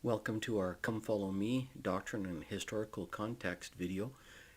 Welcome to our Come Follow Me Doctrine and Historical Context video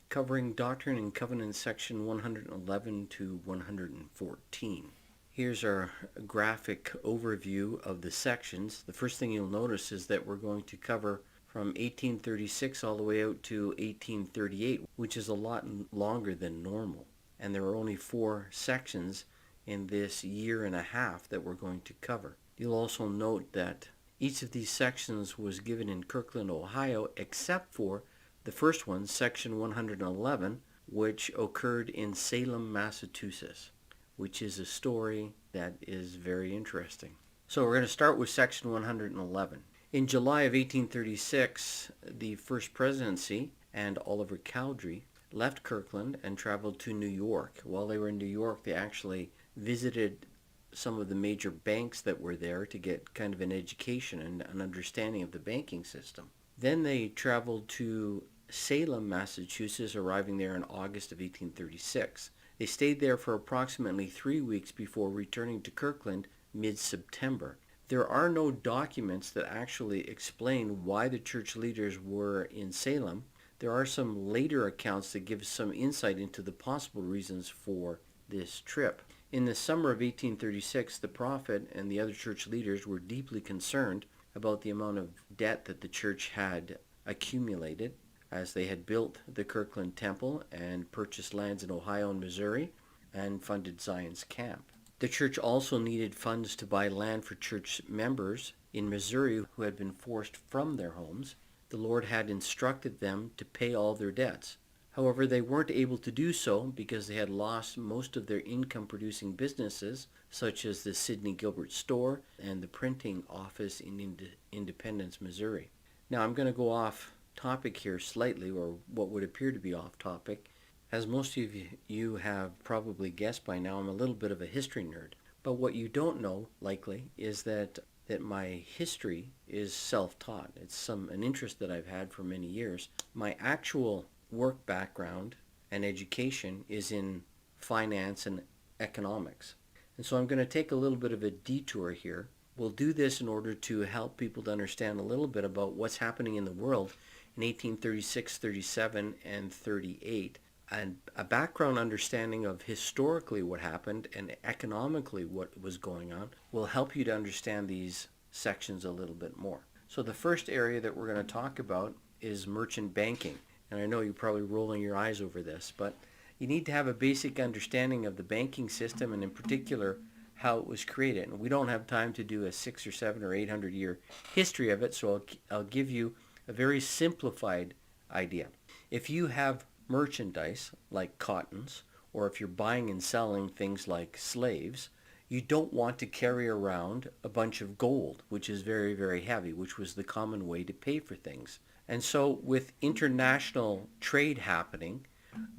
covering Doctrine and Covenants section 111 to 114. Here's our graphic overview of the sections. The first thing you'll notice is that we're going to cover from 1836 all the way out to 1838, which is a lot longer than normal. And there are only 4 sections in this year and a half that we're going to cover. You'll also note that each of these sections was given in Kirkland, Ohio, except for the first one, section 111, which occurred in Salem, Massachusetts, which is a story that is very interesting. So we're going to start with section 111. In July of 1836, the First Presidency and Oliver Cowdery left Kirkland and traveled to New York. While they were in New York, they actually visited some of the major banks that were there to get kind of an education and an understanding of the banking system. Then they traveled to Salem, Massachusetts, arriving there in August of 1836. They stayed there for approximately 3 weeks before returning to Kirkland mid-September. There are no documents that actually explain why the church leaders were in Salem. There are some later accounts that give some insight into the possible reasons for this trip. In the summer of 1836, the prophet and the other church leaders were deeply concerned about the amount of debt that the church had accumulated as they had built the Kirkland Temple and purchased lands in Ohio and Missouri and funded Zion's camp. The church also needed funds to buy land for church members in Missouri who had been forced from their homes. The Lord had instructed them to pay all their debts. However, they weren't able to do so because they had lost most of their income-producing businesses, such as the Sidney Gilbert store and the printing office in Independence, Missouri. Now, I'm going to go off topic here slightly, or what would appear to be off topic. As most of you have probably guessed by now, I'm a little bit of a history nerd. But what you don't know, likely, is that my history is self-taught. It's an interest that I've had for many years. My actual work background and education is in finance and economics. And so I'm going to take a little bit of a detour here. We'll do this in order to help people to understand a little bit about what's happening in the world in 1836, 37, and 38. And a background understanding of historically what happened and economically what was going on will help you to understand these sections a little bit more. So the first area that we're going to talk about is merchant banking. And I know you're probably rolling your eyes over this, but you need to have a basic understanding of the banking system and in particular how it was created. And we don't have time to do a 600 or 700 or 800 year history of it, so I'll give you a very simplified idea. If you have merchandise like cottons, or if you're buying and selling things like slaves, you don't want to carry around a bunch of gold, which is very, very heavy, which was the common way to pay for things. And so with international trade happening,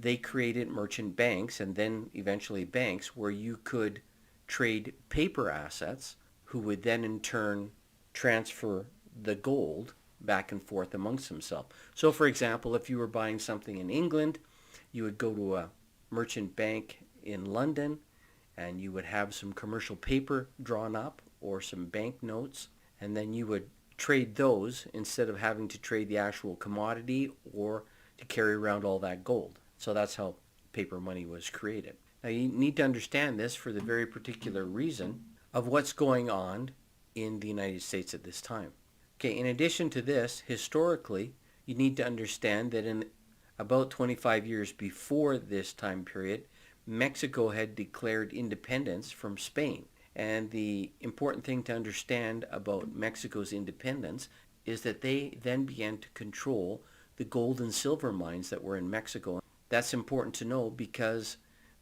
they created merchant banks and then eventually banks where you could trade paper assets who would then in turn transfer the gold back and forth amongst themselves. So for example, if you were buying something in England, you would go to a merchant bank in London and you would have some commercial paper drawn up or some banknotes, and then you would trade those instead of having to trade the actual commodity or to carry around all that gold. So that's how paper money was created. Now you need to understand this for the very particular reason of what's going on in the United States at this time. Okay, in addition to this, historically, you need to understand that in about 25 years before this time period, Mexico had declared independence from Spain. And the important thing to understand about Mexico's independence is that they then began to control the gold and silver mines that were in Mexico. That's important to know because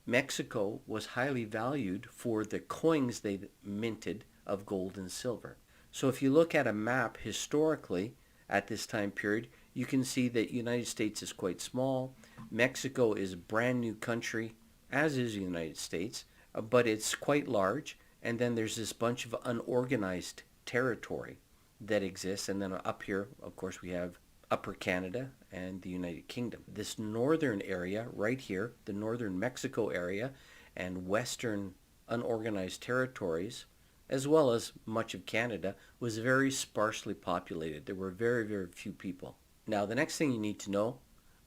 Mexico was highly valued for the coins they minted of gold and silver. So if you look at a map historically at this time period, you can see that the United States is quite small. Mexico is a brand new country, as is the United States, but it's quite large. And then there's this bunch of unorganized territory that exists. And then up here, of course, we have Upper Canada and the United Kingdom. This northern area right here, the northern Mexico area and western unorganized territories as well as much of Canada, was very sparsely populated. There were very, very few people. Now, the next thing you need to know,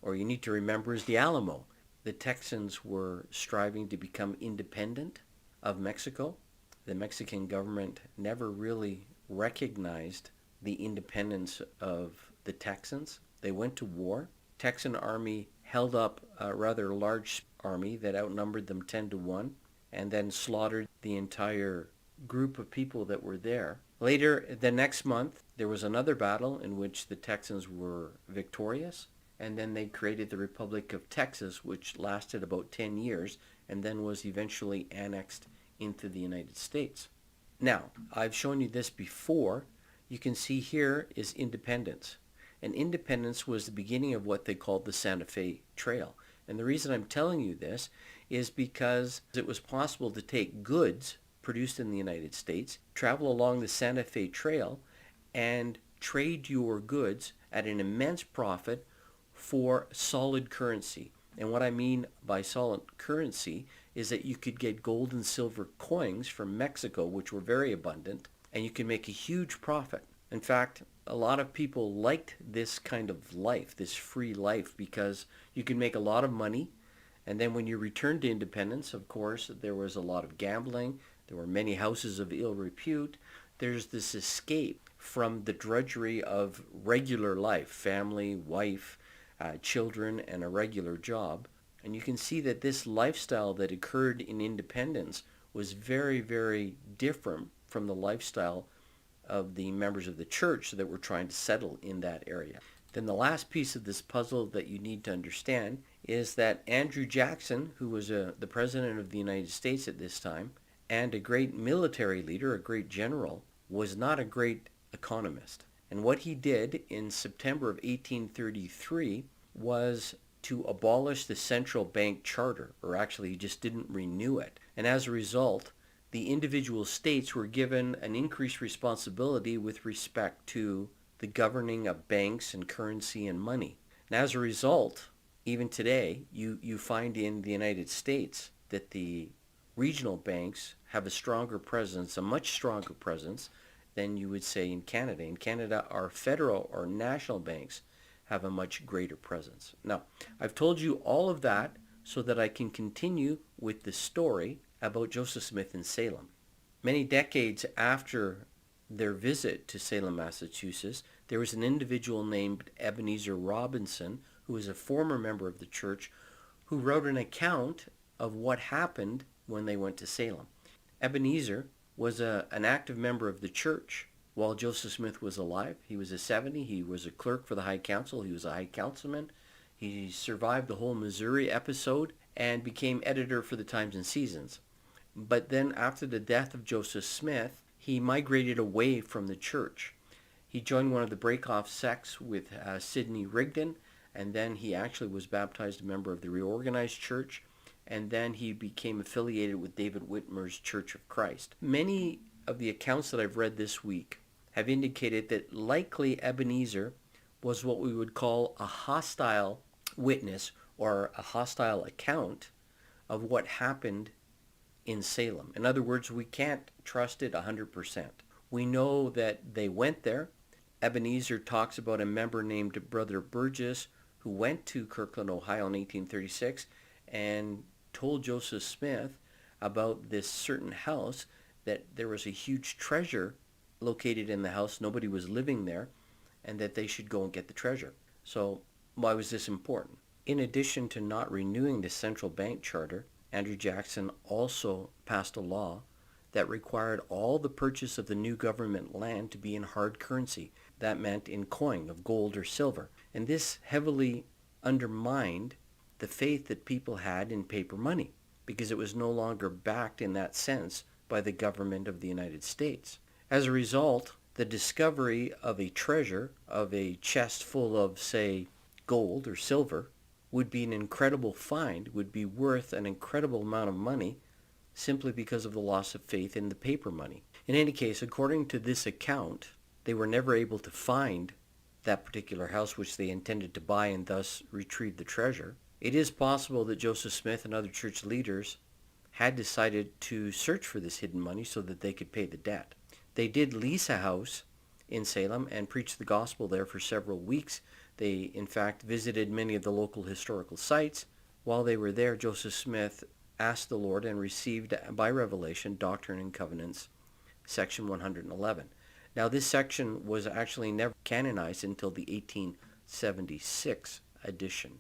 or you need to remember, is the Alamo. The Texans were striving to become independent of Mexico. The Mexican government never really recognized the independence of the Texans. They went to war. Texan army held up a rather large army that outnumbered them 10-1 and then slaughtered the entire group of people that were there. Later, the next month, there was another battle in which the Texans were victorious, and then they created the Republic of Texas, which lasted about 10 years and then was eventually annexed into the United States. Now, I've shown you this before. You can see here is independence. And independence was the beginning of what they called the Santa Fe Trail. And the reason I'm telling you this is because it was possible to take goods produced in the United States, travel along the Santa Fe Trail, and trade your goods at an immense profit for solid currency. And what I mean by solid currency is that you could get gold and silver coins from Mexico, which were very abundant, and you could make a huge profit. In fact, a lot of people liked this kind of life, this free life, because you could make a lot of money. And then when you returned to independence, of course, there was a lot of gambling. There were many houses of ill repute. There's this escape from the drudgery of regular life, family, wife, children, and a regular job. And you can see that this lifestyle that occurred in independence was very, very different from the lifestyle of the members of the church that were trying to settle in that area. Then the last piece of this puzzle that you need to understand is that Andrew Jackson, who was the president of the United States at this time, and a great military leader, a great general, was not a great economist. And what he did in September of 1833 was to abolish the central bank charter, or actually he just didn't renew it. And as a result, the individual states were given an increased responsibility with respect to the governing of banks and currency and money. And as a result, even today, you find in the United States that the regional banks have a stronger presence, a much stronger presence than you would say in Canada. In Canada, our federal or national banks have a much greater presence. Now, I've told you all of that so that I can continue with the story about Joseph Smith in Salem. Many decades after their visit to Salem, Massachusetts, there was an individual named Ebenezer Robinson, who was a former member of the church, who wrote an account of what happened when they went to Salem. Ebenezer was an active member of the church while Joseph Smith was alive. He was a 70. He was a clerk for the High Council. He was a High Councilman. He survived the whole Missouri episode and became editor for the Times and Seasons. But then after the death of Joseph Smith, he migrated away from the church. He joined one of the break-off sects with Sidney Rigdon, and then he actually was baptized a member of the Reorganized Church, and then he became affiliated with David Whitmer's Church of Christ. Many of the accounts that I've read this week have indicated that likely Ebenezer was what we would call a hostile witness or a hostile account of what happened in Salem. In other words, we can't trust it 100%. We know that they went there. Ebenezer talks about a member named Brother Burgess who went to Kirkland, Ohio in 1836 and told Joseph Smith about this certain house, that there was a huge treasure located in the house. Nobody was living there, and that they should go and get the treasure. So why was this important? In addition to not renewing the central bank charter, Andrew Jackson also passed a law that required all the purchase of the new government land to be in hard currency. That meant in coin of gold or silver. And this heavily undermined the faith that people had in paper money, because it was no longer backed in that sense by the government of the United States. As a result, the discovery of a treasure, of a chest full of, say, gold or silver, would be an incredible find, would be worth an incredible amount of money, simply because of the loss of faith in the paper money. In any case, according to this account, they were never able to find that particular house which they intended to buy and thus retrieve the treasure. It is possible that Joseph Smith and other church leaders had decided to search for this hidden money so that they could pay the debt. They did lease a house in Salem and preached the gospel there for several weeks. They, in fact, visited many of the local historical sites. While they were there, Joseph Smith asked the Lord and received by revelation Doctrine and Covenants, section 111. Now, this section was actually never canonized until the 1876 edition.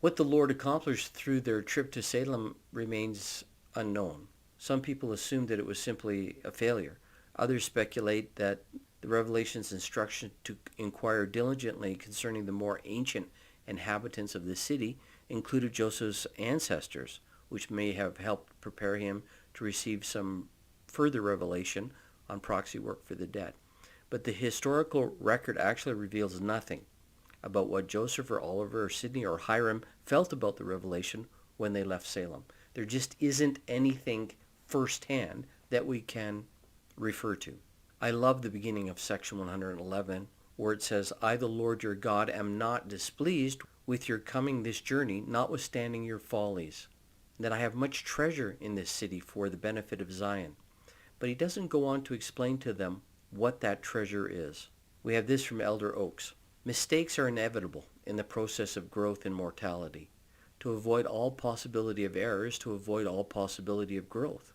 What the Lord accomplished through their trip to Salem remains unknown. Some people assume that it was simply a failure. Others speculate that the Revelation's instruction to inquire diligently concerning the more ancient inhabitants of the city included Joseph's ancestors, which may have helped prepare him to receive some further revelation on proxy work for the dead. But the historical record actually reveals nothing about what Joseph or Oliver or Sidney or Hiram felt about the revelation when they left Salem. There just isn't anything firsthand that we can refer to. I love the beginning of section 111 where it says, I, the Lord your God, am not displeased with your coming this journey, notwithstanding your follies, that I have much treasure in this city for the benefit of Zion. But he doesn't go on to explain to them what that treasure is. We have this from Elder Oaks. Mistakes are inevitable in the process of growth and mortality. To avoid all possibility of error is to avoid all possibility of growth.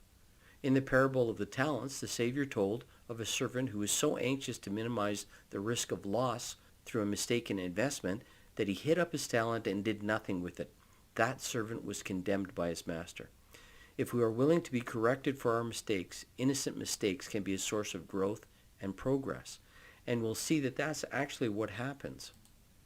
In the parable of the talents, the Savior told of a servant who was so anxious to minimize the risk of loss through a mistaken investment that he hid up his talent and did nothing with it. That servant was condemned by his master. If we are willing to be corrected for our mistakes, innocent mistakes can be a source of growth and progress. And we'll see that that's actually what happens.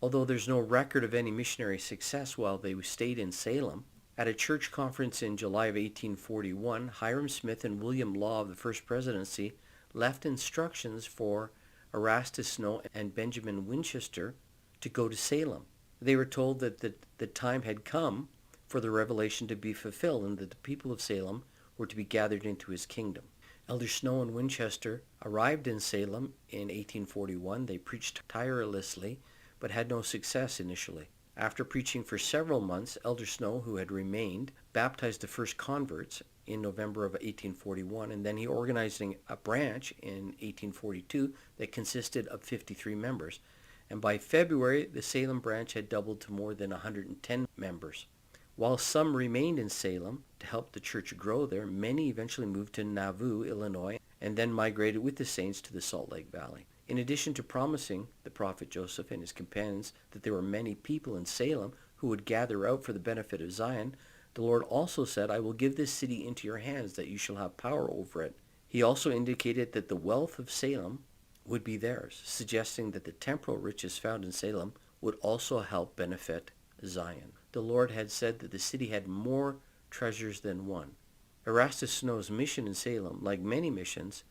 Although there's no record of any missionary success while they stayed in Salem, at a church conference in July of 1841, Hiram Smith and William Law of the First Presidency left instructions for Erastus Snow and Benjamin Winchester to go to Salem. They were told that the time had come for the revelation to be fulfilled and that the people of Salem were to be gathered into his kingdom. Elder Snow and Winchester arrived in Salem in 1841. They preached tirelessly, but had no success initially. After preaching for several months, Elder Snow, who had remained, baptized the first converts in November of 1841, and then he organized a branch in 1842 that consisted of 53 members. And by February, the Salem branch had doubled to more than 110 members. While some remained in Salem to help the church grow there, many eventually moved to Nauvoo, Illinois, and then migrated with the saints to the Salt Lake Valley. In addition to promising the prophet Joseph and his companions that there were many people in Salem who would gather out for the benefit of Zion, the Lord also said, I will give this city into your hands, that you shall have power over it. He also indicated that the wealth of Salem would be theirs, suggesting that the temporal riches found in Salem would also help benefit Zion. The Lord had said that the city had more treasures than one. Erastus Snow's mission in Salem, like many missions,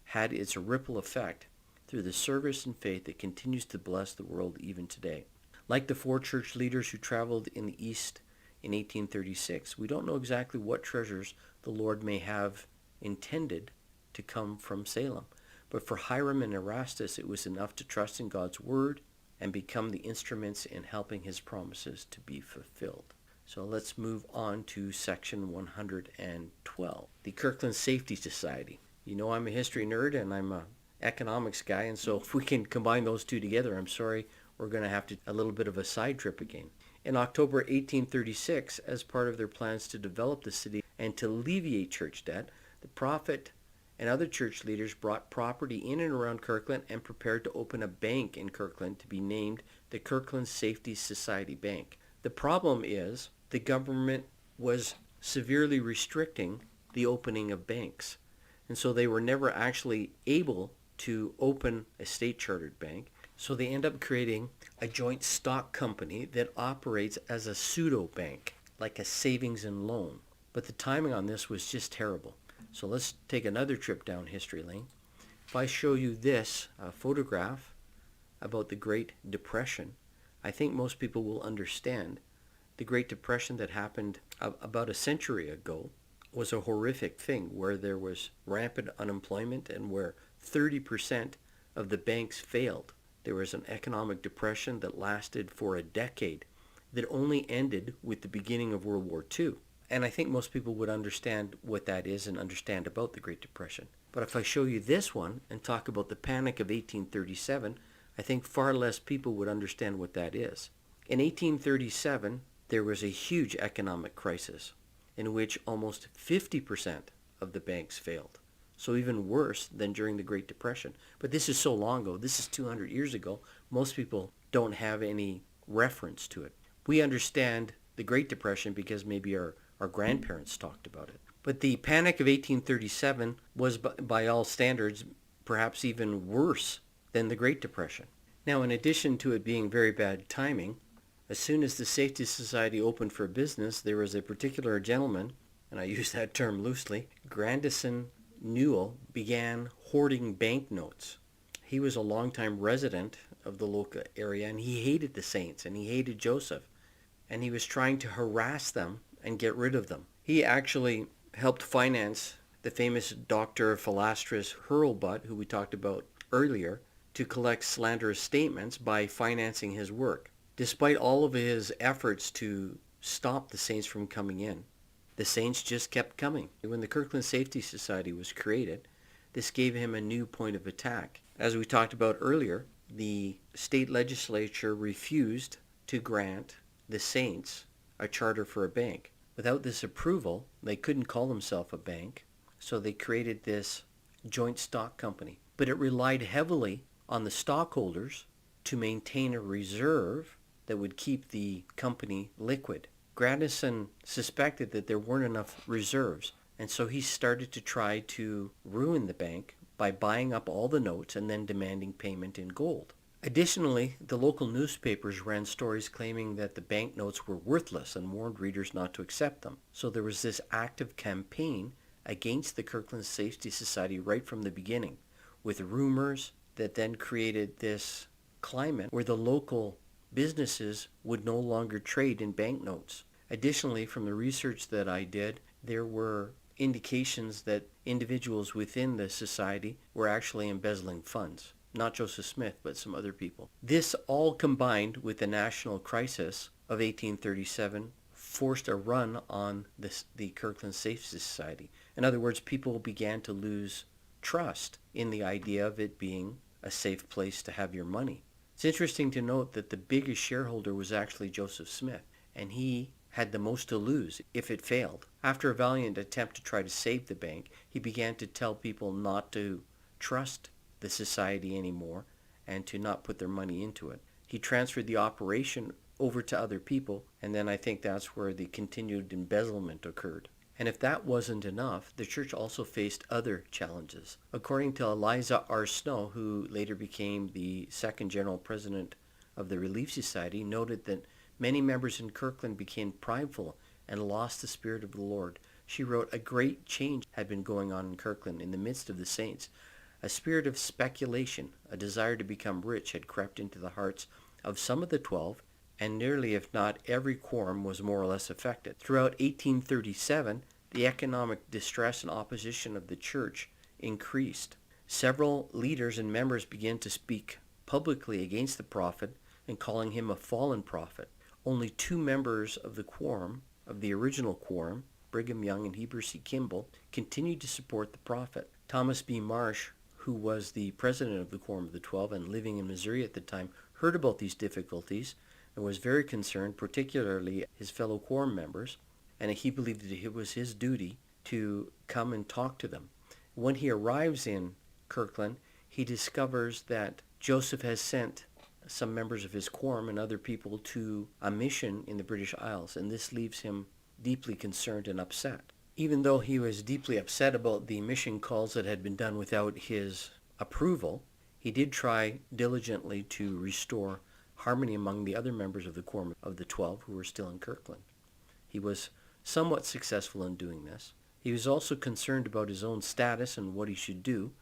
had its ripple effect through the service and faith that continues to bless the world even today. Like the four church leaders who traveled in the East in 1836, we don't know exactly what treasures the Lord may have intended to come from Salem. But for Hiram and Erastus, it was enough to trust in God's word and become the instruments in helping his promises to be fulfilled. So let's move on to section 112, the Kirkland Safety Society. You know I'm a history nerd and I'm an economics guy, and so if we can combine those two together, I'm sorry, we're going to have to a little bit of a side trip again. In October 1836, as part of their plans to develop the city and to alleviate church debt, the prophet and other church leaders brought property in and around Kirkland and prepared to open a bank in Kirkland to be named the Kirkland Safety Society Bank. The problem is the government was severely restricting the opening of banks, and so they were never actually able to open a state-chartered bank. So they end up creating a joint stock company that operates as a pseudo-bank, like a savings and loan. But the timing on this was just terrible. So let's take another trip down history lane. If I show you this photograph about the Great Depression, I think most people will understand the Great Depression that happened about a century ago was a horrific thing where there was rampant unemployment and where 30% of the banks failed. There was an economic depression that lasted for a decade that only ended with the beginning of World War II. And I think most people would understand what that is and understand about the Great Depression. But if I show you this one and talk about the Panic of 1837, I think far less people would understand what that is. In 1837, there was a huge economic crisis in which almost 50% of the banks failed. So even worse than during the Great Depression. But this is so long ago. This is 200 years ago. Most people don't have any reference to it. We understand the Great Depression because maybe our grandparents talked about it. But the Panic of 1837 was, by all standards, perhaps even worse than the Great Depression. Now, in addition to it being very bad timing, as soon as the Safety Society opened for business, there was a particular gentleman, and I use that term loosely, Grandison Newell, began hoarding banknotes. He was a longtime resident of the local area, and he hated the saints, and he hated Joseph, and he was trying to harass them and get rid of them. He actually helped finance the famous Dr. Philastrus Hurlbut, who we talked about earlier, to collect slanderous statements by financing his work. Despite all of his efforts to stop the saints from coming in, the saints just kept coming. When the Kirkland Safety Society was created, this gave him a new point of attack. As we talked about earlier, the state legislature refused to grant the saints a charter for a bank. Without this approval, they couldn't call themselves a bank, so they created this joint stock company. But it relied heavily on the stockholders to maintain a reserve that would keep the company liquid. Grandison suspected that there weren't enough reserves, and so he started to try to ruin the bank by buying up all the notes and then demanding payment in gold. Additionally, the local newspapers ran stories claiming that the banknotes were worthless and warned readers not to accept them. So there was this active campaign against the Kirkland Safety Society right from the beginning, with rumors that then created this climate where the local businesses would no longer trade in banknotes. Additionally, from the research that I did, there were indications that individuals within the society were actually embezzling funds. Not Joseph Smith, but some other people. This all combined with the national crisis of 1837 forced a run on the Kirkland Safety Society. In other words, people began to lose trust in the idea of it being a safe place to have your money. It's interesting to note that the biggest shareholder was actually Joseph Smith, and he had the most to lose if it failed. After a valiant attempt to try to save the bank, he began to tell people not to trust the society anymore and to not put their money into it. He transferred the operation over to other people, and then I think that's where the continued embezzlement occurred. And if that wasn't enough, the church also faced other challenges. According to Eliza R. Snow, who later became the second general president of the Relief Society, noted that many members in Kirkland became prideful and lost the spirit of the Lord. She wrote, "A great change had been going on in Kirkland in the midst of the saints. A spirit of speculation, a desire to become rich had crept into the hearts of some of the 12, and nearly if not every quorum was more or less affected. Throughout 1837, the economic distress and opposition of the church increased. Several leaders and members began to speak publicly against the prophet and calling him a fallen prophet. Only 2 members of the quorum, of the original quorum, Brigham Young and Heber C. Kimball, continued to support the prophet. Thomas B. Marsh, who was the president of the Quorum of the 12 and living in Missouri at the time, heard about these difficulties and was very concerned, particularly his fellow quorum members, and he believed that it was his duty to come and talk to them. When he arrives in Kirkland, he discovers that Joseph has sent some members of his quorum and other people to a mission in the British Isles, and this leaves him deeply concerned and upset. Even though he was deeply upset about the mission calls that had been done without his approval, he did try diligently to restore harmony among the other members of the Quorum of the 12 who were still in Kirkland. He was somewhat successful in doing this. He was also concerned about his own status and what he should do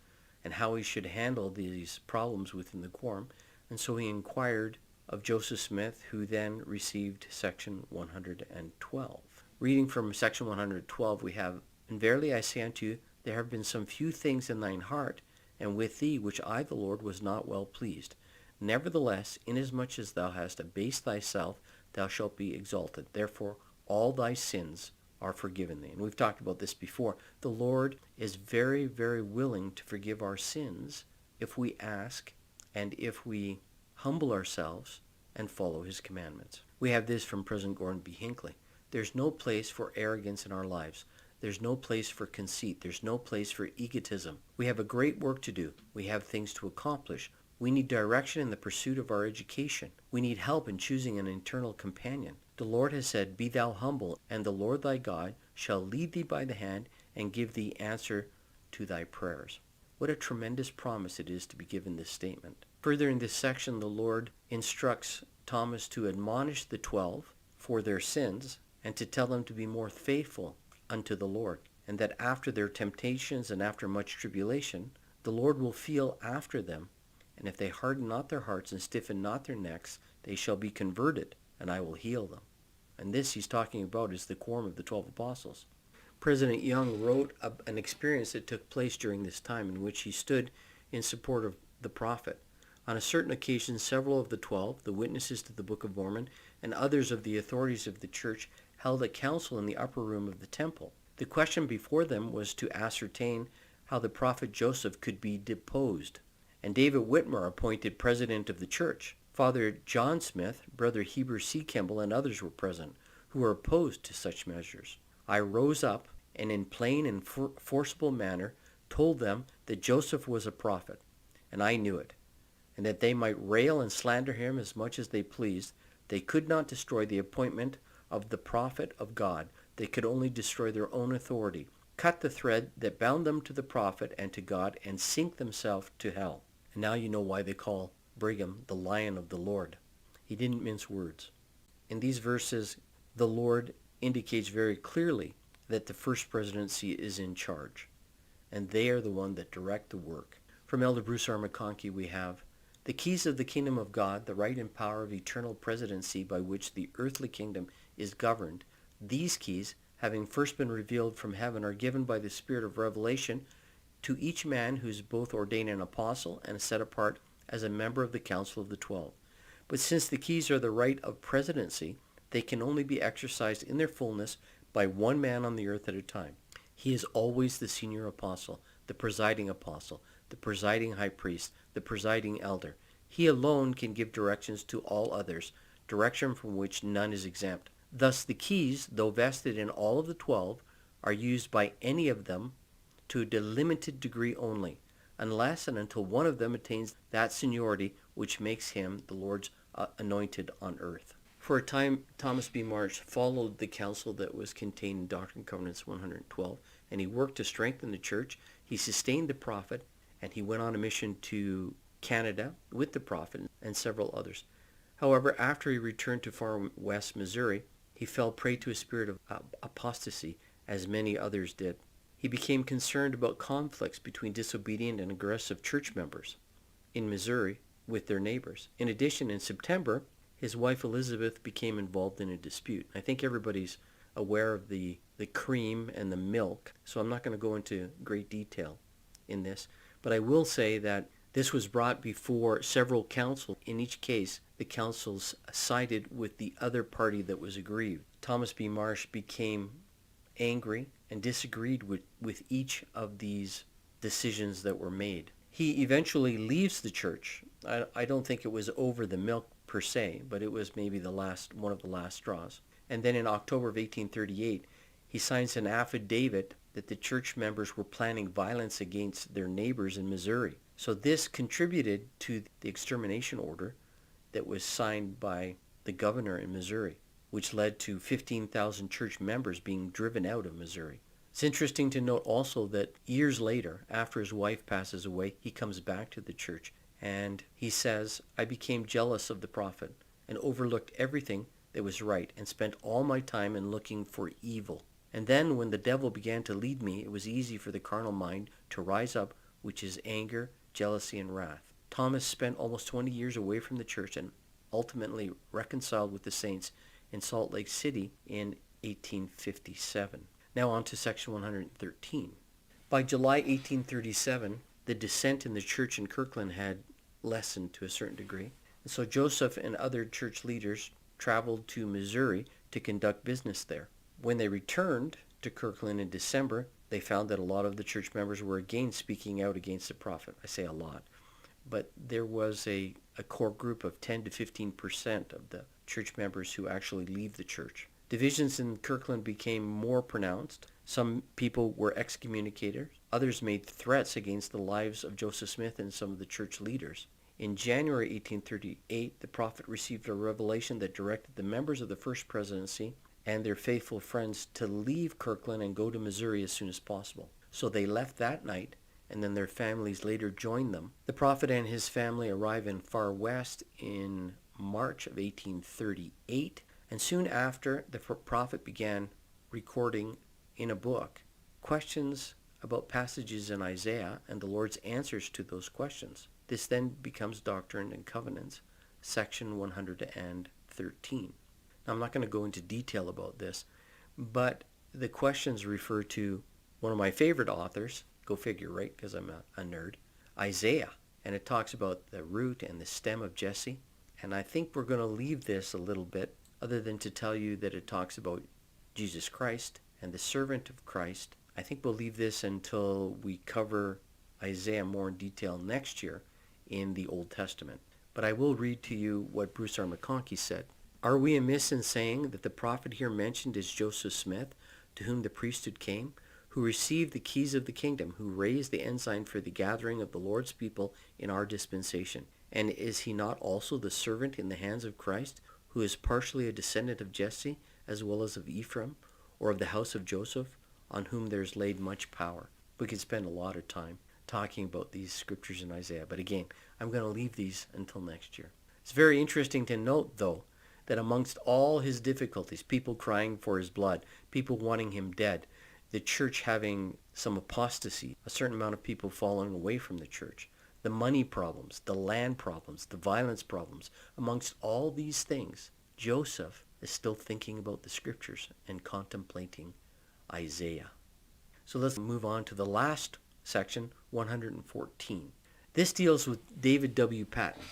and how he should handle these problems within the quorum, and so he inquired of Joseph Smith, who then received section 112. Reading from section 112, we have, "And verily I say unto you, there have been some few things in thine heart, and with thee, which I, the Lord, was not well pleased. Nevertheless, inasmuch as thou hast abased thyself, thou shalt be exalted. Therefore all thy sins are forgiven thee. And we've talked about this before. The Lord is very, very willing to forgive our sins if we ask and if we humble ourselves and follow his commandments. We have this from President Gordon B. Hinckley. There's no place for arrogance in our lives. There's no place for conceit. There's no place for egotism. We have a great work to do. We have things to accomplish. We need direction in the pursuit of our education. We need help in choosing an eternal companion. The Lord has said, Be thou humble, and the Lord thy God shall lead thee by the hand and give thee answer to thy prayers. What a tremendous promise it is to be given this statement. Further in this section, the Lord instructs Thomas to admonish the 12 for their sins and to tell them to be more faithful unto the Lord, and that after their temptations and after much tribulation, the Lord will feel after them, and if they harden not their hearts and stiffen not their necks, they shall be converted, and I will heal them. And this he's talking about is the quorum of the 12 apostles. President Young wrote an experience that took place during this time in which he stood in support of the prophet. On a certain occasion, several of the 12, the witnesses to the Book of Mormon, and others of the authorities of the church held a council in the upper room of the temple. The question before them was to ascertain how the prophet Joseph could be deposed. And David Whitmer appointed president of the church. Father John Smith, Brother Heber C. Kimball, and others were present, who were opposed to such measures. I rose up and in plain and forcible manner told them that Joseph was a prophet, and I knew it, and that they might rail and slander him as much as they pleased. They could not destroy the appointment of the prophet of God. They could only destroy their own authority, cut the thread that bound them to the prophet and to God, and sink themselves to hell. And now you know why they call Brigham the Lion of the Lord. He didn't mince words. In these verses, the Lord indicates very clearly that the first presidency is in charge, and they are the one that direct the work. From Elder Bruce R. McConkie we have, the keys of the kingdom of God, the right and power of eternal presidency by which the earthly kingdom is governed. These keys, having first been revealed from heaven, are given by the Spirit of revelation to each man who is both ordained an apostle and set apart as a member of the council of the 12. But since the keys are the right of presidency, they can only be exercised in their fullness by one man on the earth at a time. He is always the senior apostle, the presiding high priest, the presiding elder. He alone can give directions to all others, direction from which none is exempt. Thus the keys, though vested in all of the 12, are used by any of them to a delimited degree only, unless and until one of them attains that seniority which makes him the Lord's anointed on earth. For a time, Thomas B. Marsh followed the counsel that was contained in Doctrine and Covenants 112, and he worked to strengthen the church. He sustained the prophet, and he went on a mission to Canada with the prophet and several others. However, after he returned to far west Missouri, he fell prey to a spirit of apostasy, as many others did. He became concerned about conflicts between disobedient and aggressive church members in Missouri with their neighbors. In addition, in September, his wife Elizabeth became involved in a dispute. I think everybody's aware of the cream and the milk, so I'm not going to go into great detail in this. But I will say that this was brought before several councils. In each case, the councils sided with the other party that was aggrieved. Thomas B. Marsh became angry and disagreed with each of these decisions that were made. He eventually leaves the church. I don't think it was over the milk per se, but it was maybe one of the last straws. And then in October of 1838, he signs an affidavit that the church members were planning violence against their neighbors in Missouri. So this contributed to the extermination order that was signed by the governor in Missouri, which led to 15,000 church members being driven out of Missouri. It's interesting to note also that years later, after his wife passes away, he comes back to the church and he says, I became jealous of the prophet and overlooked everything that was right and spent all my time in looking for evil. And then when the devil began to lead me, it was easy for the carnal mind to rise up, which is anger, jealousy, and wrath. Thomas spent almost 20 years away from the church and ultimately reconciled with the saints in Salt Lake City in 1857. Now on to section 113. By July 1837, the dissent in the church in Kirkland had lessened to a certain degree. And so Joseph and other church leaders traveled to Missouri to conduct business there. When they returned to Kirkland in December, they found that a lot of the church members were again speaking out against the prophet. I say a lot, but there was a core group of 10 to 15% of the church members who actually leave the church. Divisions in Kirkland became more pronounced. Some people were excommunicated. Others made threats against the lives of Joseph Smith and some of the church leaders. In January 1838, the prophet received a revelation that directed the members of the First Presidency and their faithful friends to leave Kirkland and go to Missouri as soon as possible. So they left that night, and then their families later joined them. The prophet and his family arrived in Far West in March of 1838, and soon after, the prophet began recording in a book questions about passages in Isaiah and the Lord's answers to those questions. This then becomes Doctrine and Covenants, section 113. Now, I'm not going to go into detail about this, but the questions refer to one of my favorite authors, go figure, right, because I'm a nerd, Isaiah, and it talks about the root and the stem of Jesse. And I think we're going to leave this a little bit, other than to tell you that it talks about Jesus Christ and the servant of Christ. I think we'll leave this until we cover Isaiah more in detail next year in the Old Testament. But I will read to you what Bruce R. McConkie said. Are we amiss in saying that the prophet here mentioned is Joseph Smith, to whom the priesthood came, who received the keys of the kingdom, who raised the ensign for the gathering of the Lord's people in our dispensation? And is he not also the servant in the hands of Christ, who is partially a descendant of Jesse, as well as of Ephraim, or of the house of Joseph, on whom there is laid much power? We could spend a lot of time talking about these scriptures in Isaiah, but again, I'm going to leave these until next year. It's very interesting to note, though, that amongst all his difficulties, people crying for his blood, people wanting him dead, the church having some apostasy, a certain amount of people falling away from the church, the money problems, the land problems, the violence problems, amongst all these things, Joseph is still thinking about the scriptures and contemplating Isaiah. So let's move on to the last section, 114. This deals with David W. Patton.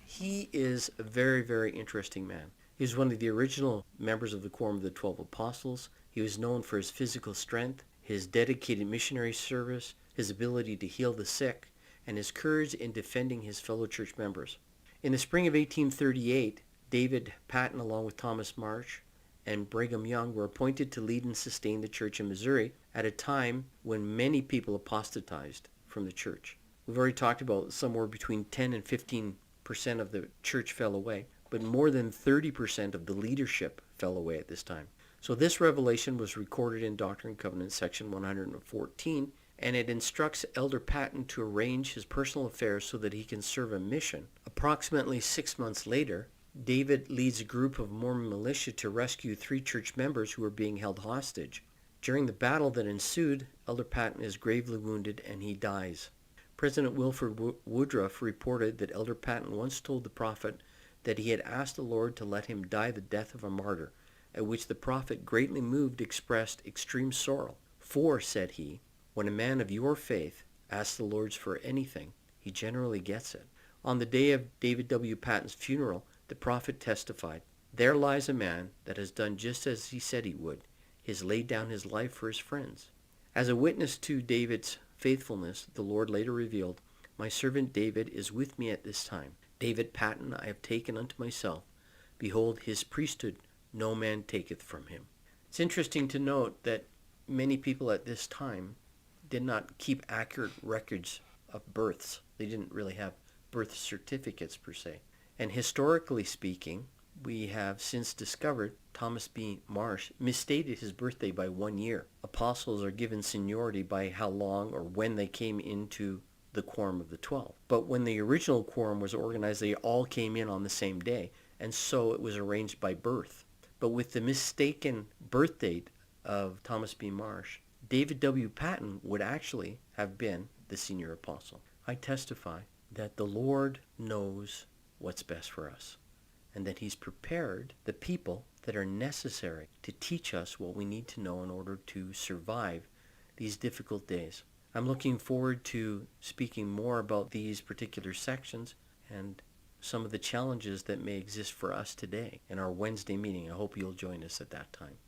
He is a very, very interesting man. He was one of the original members of the Quorum of the 12 Apostles. He was known for his physical strength, his dedicated missionary service, his ability to heal the sick, and his courage in defending his fellow church members. In the spring of 1838, David Patton, along with Thomas Marsh and Brigham Young, were appointed to lead and sustain the church in Missouri at a time when many people apostatized from the church. We've already talked about somewhere between 10 and 15% of the church fell away, but more than 30% of the leadership fell away at this time. So this revelation was recorded in Doctrine and Covenants, section 114, and it instructs Elder Patton to arrange his personal affairs so that he can serve a mission. Approximately 6 months later, David leads a group of Mormon militia to rescue 3 church members who were being held hostage. During the battle that ensued, Elder Patton is gravely wounded and he dies. President Wilford Woodruff reported that Elder Patton once told the prophet that he had asked the Lord to let him die the death of a martyr, at which the prophet, greatly moved, expressed extreme sorrow. For, said he, when a man of your faith asks the Lord for anything, he generally gets it. On the day of David W. Patton's funeral, the prophet testified, there lies a man that has done just as he said he would. He has laid down his life for his friends. As a witness to David's faithfulness, the Lord later revealed, my servant David is with me at this time. David Patton I have taken unto myself. Behold, his priesthood no man taketh from him. It's interesting to note that many people at this time did not keep accurate records of births. They didn't really have birth certificates per se. And historically speaking, we have since discovered Thomas B. Marsh misstated his birthday by 1 year. Apostles are given seniority by how long or when they came into the Quorum of the 12. But when the original quorum was organized, they all came in on the same day, and so it was arranged by birth. But with the mistaken birth date of Thomas B. Marsh, David W. Patton would actually have been the senior apostle. I testify that the Lord knows what's best for us, and that he's prepared the people that are necessary to teach us what we need to know in order to survive these difficult days. I'm looking forward to speaking more about these particular sections and some of the challenges that may exist for us today in our Wednesday meeting. I hope you'll join us at that time.